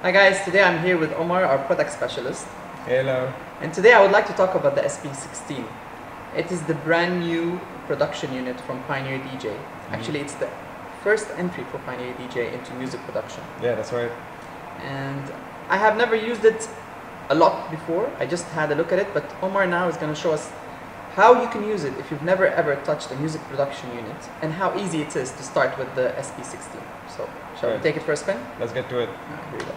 Hi guys, today I'm here with Omar, our product specialist. Hello. And today I would like to talk about the SP16. It is the brand new production unit from Pioneer DJ. Actually, it's the first entry for Pioneer DJ into music production. Yeah, that's right. And I have never used it a lot before. I just had a look at it, but Omar now is going to show us how you can use it if you've never ever touched a music production unit and how easy it is to start with the SP16. So, shall we take it for a spin? Let's get to it. Here we go.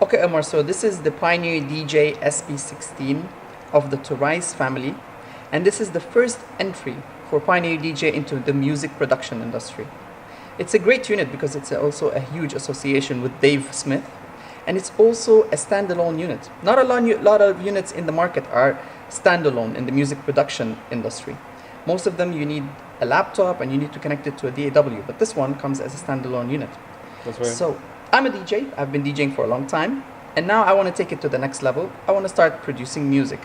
Okay, Omar, so this is the Pioneer DJ SP16 of the Toraiz family, and this is the first entry for Pioneer DJ into the music production industry. It's a great unit because it's also a huge association with Dave Smith, and it's also a standalone unit. Not a lot of units in the market are standalone in the music production industry. Most of them you need a laptop and you need to connect it to a DAW, but this one comes as a standalone unit. That's right. So I'm a DJ, I've been DJing for a long time, and now I want to take it to the next level. I want to start producing music.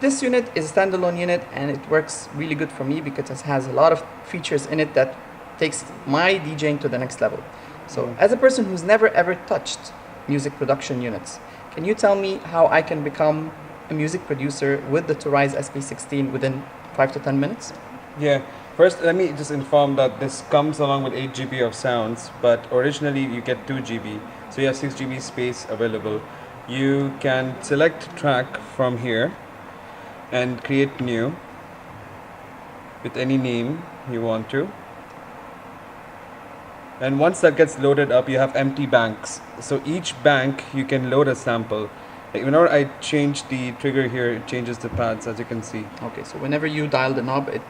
This unit is a standalone unit and it works really good for me because it has a lot of features in it that takes my DJing to the next level. So as a person who's never ever touched music production units, can you tell me how I can become a music producer with the Toraiz SP16 within 5 to 10 minutes? Yeah. First, let me just inform that this comes along with 8 GB of sounds, but originally you get 2 GB. So you have 6 GB space available. You can select track from here and create new with any name you want to. And once that gets loaded up, you have empty banks. So each bank you can load a sample. Like whenever I change the trigger here, it changes the pads, as you can see. Okay, so whenever you dial the knob, it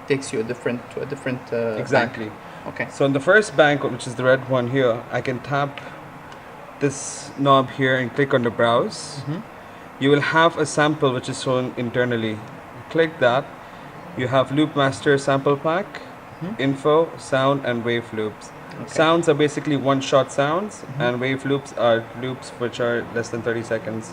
takes you to a different exactly. bank. Okay. So in the first bank, which is the red one here, I can tap this knob here and click on the browse. You will have a sample which is shown internally. Click that. You have Loop Master sample pack, info, sound, and wave loops. Okay. Sounds are basically one-shot sounds, and wave loops are loops which are less than 30 seconds.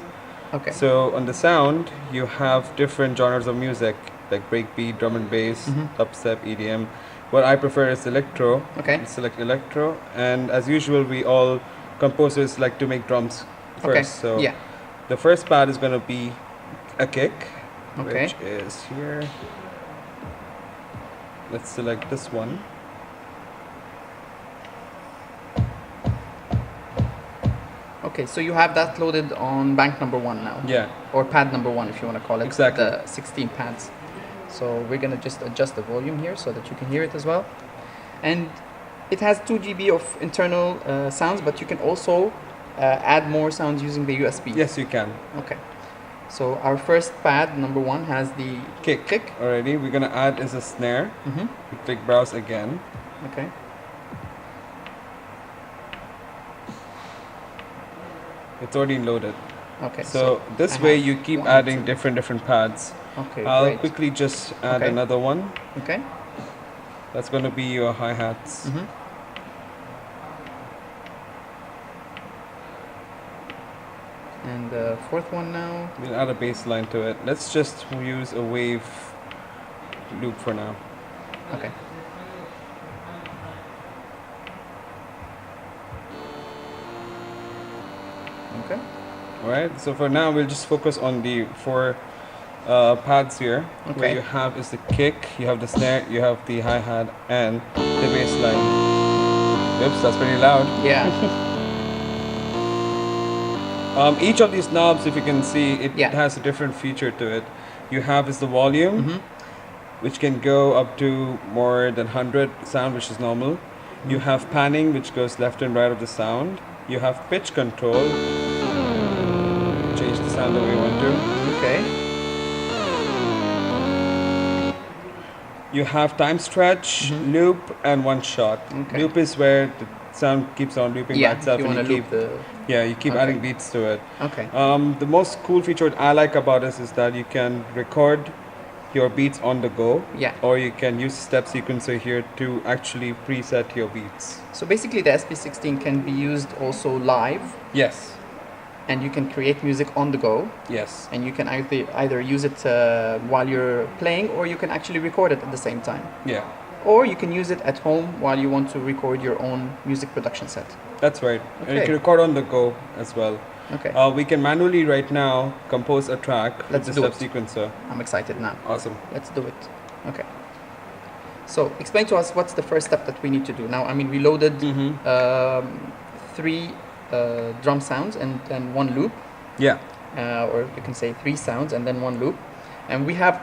Okay. So on the sound, you have different genres of music like breakbeat, drum and bass, dubstep, EDM. What I prefer is electro. Okay. Select electro, and as usual, we all composers like to make drums first. Okay. So yeah. the first pad is going to be a kick, Okay. which is here. Let's select this one. Okay, so you have that loaded on bank number 1 now. Yeah. Or pad number 1 if you want to call it. Exactly. The 16 pads. So we're going to just adjust the volume here so that you can hear it as well. And it has 2 GB of internal sounds, but you can also add more sounds using the USB. Yes, you can. Okay. So our first pad, number 1, has the kick. Already, we're going to add is a snare. We click browse again. Okay. It's already loaded. Okay. So this way you keep adding different pads. Okay, I'll great. quickly just add Okay. another one. Okay. That's going to be your hi-hats. And the fourth one now. We'll add a bass line to it. Let's just use a wave loop for now. Okay. Okay. Alright, so for now we'll just focus on the 4 pads here. Okay. Where you have is the kick, you have the snare, you have the hi-hat, and the bass line. Oops, that's pretty loud. Yeah. Each of these knobs, if you can see, it Yeah. has a different feature to it. You have is the volume, which can go up to more than 100 sound, which is normal. You have panning, which goes left and right of the sound. You have pitch control. Change the sound the way you want to. Okay. You have time stretch, loop, and one shot. Okay. Loop is where the sound keeps on looping by itself, you and want you to keep loop the... you keep Okay. adding beats to it. Okay. The most cool feature I like about this is that you can record your beats on the go, Yeah. or you can use step sequencer here to actually preset your beats. So basically the SP16 can be used also live, Yes, and you can create music on the go, yes, and you can either use it while you're playing, or you can actually record it at the same time. yeah. or you can use it at home while you want to record your own music production set. That's right. And you Okay. can record on the go as well. Okay, We can manually right now compose a track with Let's the do it. step sequencer. I'm excited now. Awesome. Let's do it. Okay. So explain to us what's the first step that we need to do now. I mean, we loaded three drum sounds and then one loop, Yeah. or you can say three sounds and then one loop, and we have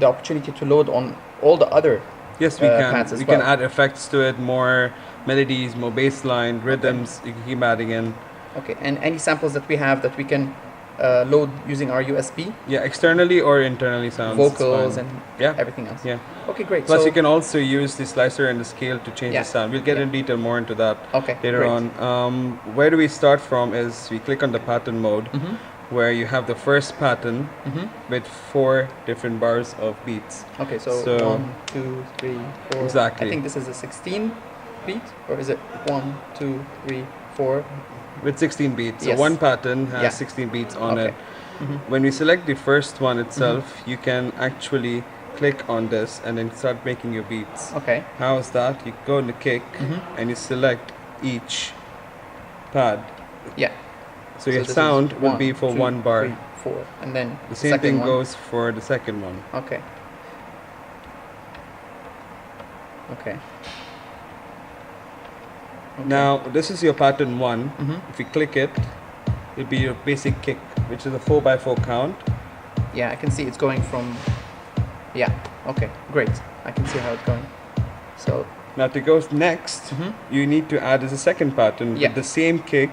the opportunity to load on all the other Yes, we pads can. as We can well. add effects to it, more melodies, more bass line, rhythms. You can keep adding in. Okay, and any samples that we have that we can load using our USB, Yeah, externally or internally sounds. it's vocals fine. and Yeah. everything else. Yeah. Okay, great. Plus, so, you can also use the slicer and the scale to change Yeah. the sound. We'll get Yeah. in detail more into that Okay, later great. on. Where do we start from is we click on the pattern mode, where you have the first pattern with 4 different bars of beats. Okay, so, So- 1, 2, 3, 4. Exactly. I think this is a 16 beat, or is it 1, 2, 3, 4? With 16 beats. Yes. So one pattern has Yeah. 16 beats on Okay. it. When we select the first one itself, you can actually click on this and then start making your beats. Okay. How is that? You go in the kick and you select each pad. Yeah. So your this is sound will be 1, for 2, 1 bar. 3, 4, and then The same second thing one. goes for the second one. Okay. Okay. Okay. Now, this is your pattern 1. Mhm. If you click it, it'll be your basic kick, which is a 4x4 count. Yeah, I can see it's going from. Yeah. Okay. Great. I can see how it's going. So. Now, to go next, you need to add as a second pattern Yeah. with the same kick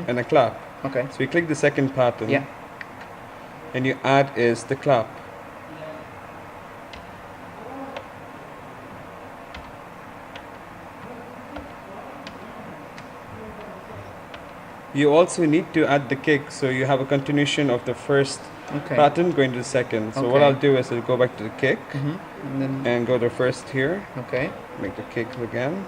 and a clap. Okay. So you click the second pattern, Yeah. and you add is the clap. You also need to add the kick, so you have a continuation of the first Okay. pattern going to the second. So what Okay. I'll do is I'll go back to the kick And then. and go to first here, Okay. make the kick again.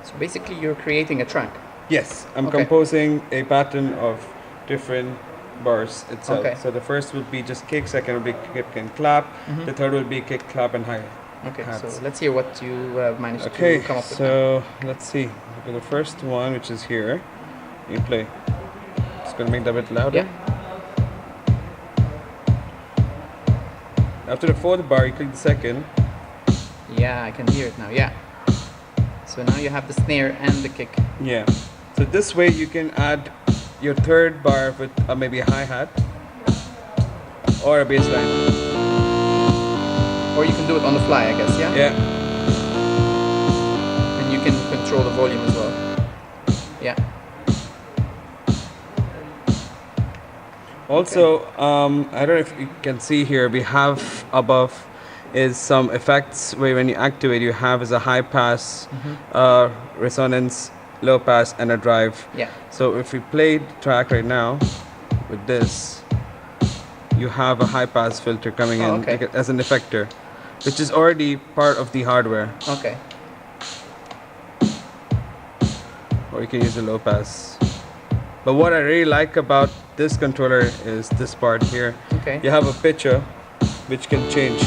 So basically, you're creating a track. Yes, I'm Okay. composing a pattern of different bars itself. Okay. So the first will be just kick, second will be kick and clap, the third will be kick, clap, and high. Okay. hats. So let's hear what you managed Okay, to come up with. now. so let's see. For the first one, which is here, you play. Just gonna make that a bit louder. Yeah. After the fourth bar, you click the second. Yeah, I can hear it now. Yeah. So now you have the snare and the kick. Yeah. So this way you can add your third bar with maybe a hi-hat or a bass line. Or you can do it on the fly, I guess, yeah? Yeah. And you can control the volume as well. Yeah. Also, I don't know if you can see here, we have above is some effects where when you activate, you have is a high pass, resonance, low pass, and a drive. Yeah. So if we play the track right now with this, you have a high pass filter coming Oh, in okay. like as an effector, which is already part of the hardware. Okay. Or you can use a low pass. But what I really like about this controller is this part here. Okay. You have a pitcher which can change.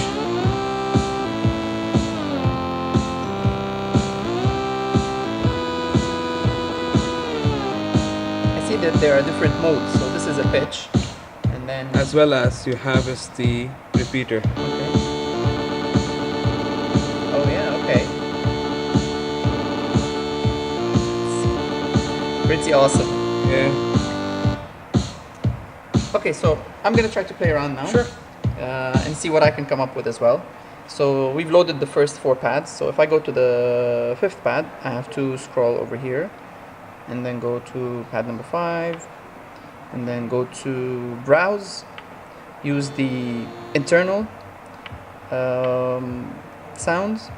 I see that there are different modes. So this is a pitch, and then. As well as you have is the repeater. Okay. Oh yeah. Okay. Pretty awesome. Yeah. Okay, so I'm gonna try to play around now. Sure. And see what I can come up with as well. So we've loaded the first 4 pads. So if I go to the 5th pad, I have to scroll over here and then go to pad number 5 and then go to browse, use the internal sounds,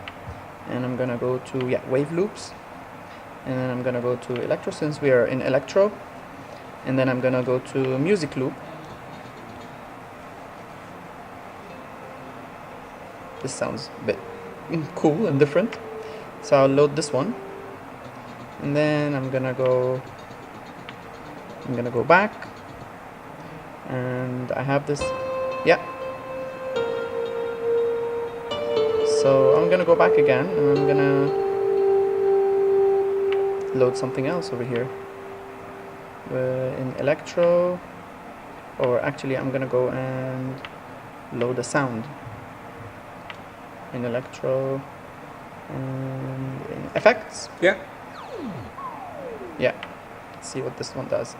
and I'm gonna go to wave loops, and then I'm gonna go to electro since we are in electro, and then I'm gonna go to music loop. This sounds a bit cool and different, so I'll load this one, and then I'm gonna go back, and I have this. Yeah. So I'm gonna go back again, and I'm gonna load something else over here in electro, or actually I'm gonna go and load a sound in electro and in effects. Yeah. Yeah. Let's see what this one does.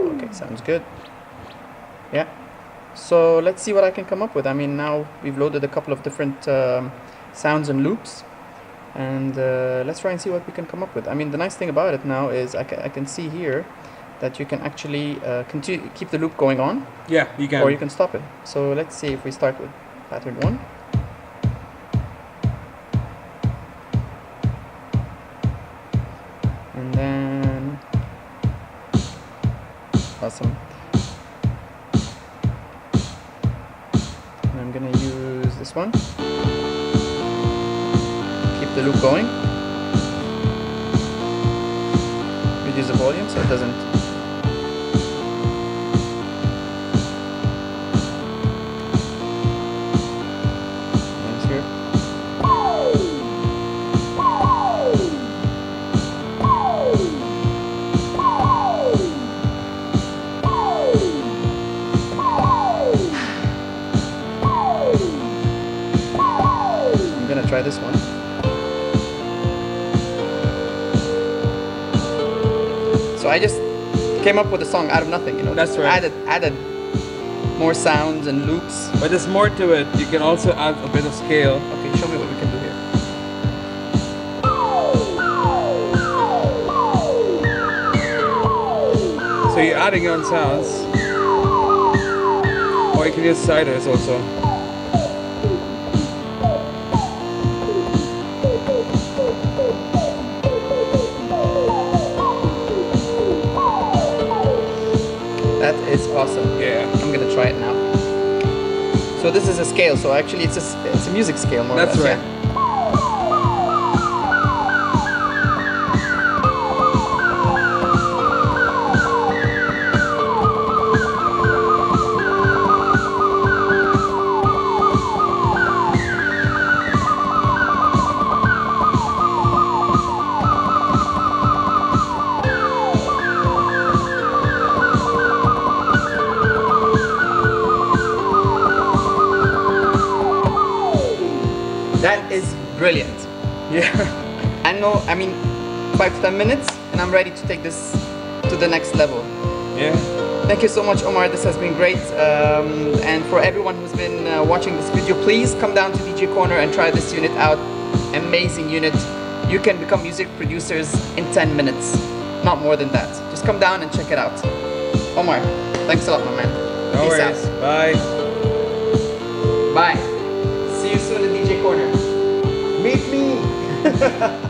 Okay, sounds good. Yeah. So let's see what I can come up with. I mean, now we've loaded a couple of different sounds and loops, and let's try and see what we can come up with. I mean, the nice thing about it now is I can see here that you can actually keep the loop going on. Yeah, you can. Or you can stop it. So let's see if we start with pattern 1. And then, awesome. And I'm gonna use this one. Keep the loop going. Reduce the volume so it doesn't. Nice here. Try this one. So I just came up with a song out of nothing, you know. That's right. Added more sounds and loops. But there's more to it. You can also add a bit of scale. Okay, show me what we can do here. So you're adding on sounds, or you can use sliders also. That is awesome. Yeah. I'm gonna try it now. So this is a scale. So actually, it's a music scale more. That's or less, right. Yeah? That is brilliant. Yeah. I mean, 5 to 10 minutes, and I'm ready to take this to the next level. Yeah. Thank you so much, Omar. This has been great. And for everyone who's been watching this video, please come down to DJ Corner and try this unit out. Amazing unit. You can become music producers in 10 minutes. Not more than that. Just come down and check it out. Omar, thanks a lot, my man. No Peace worries. out. Bye. Bye. See you soon in DJ Corner. Meet me.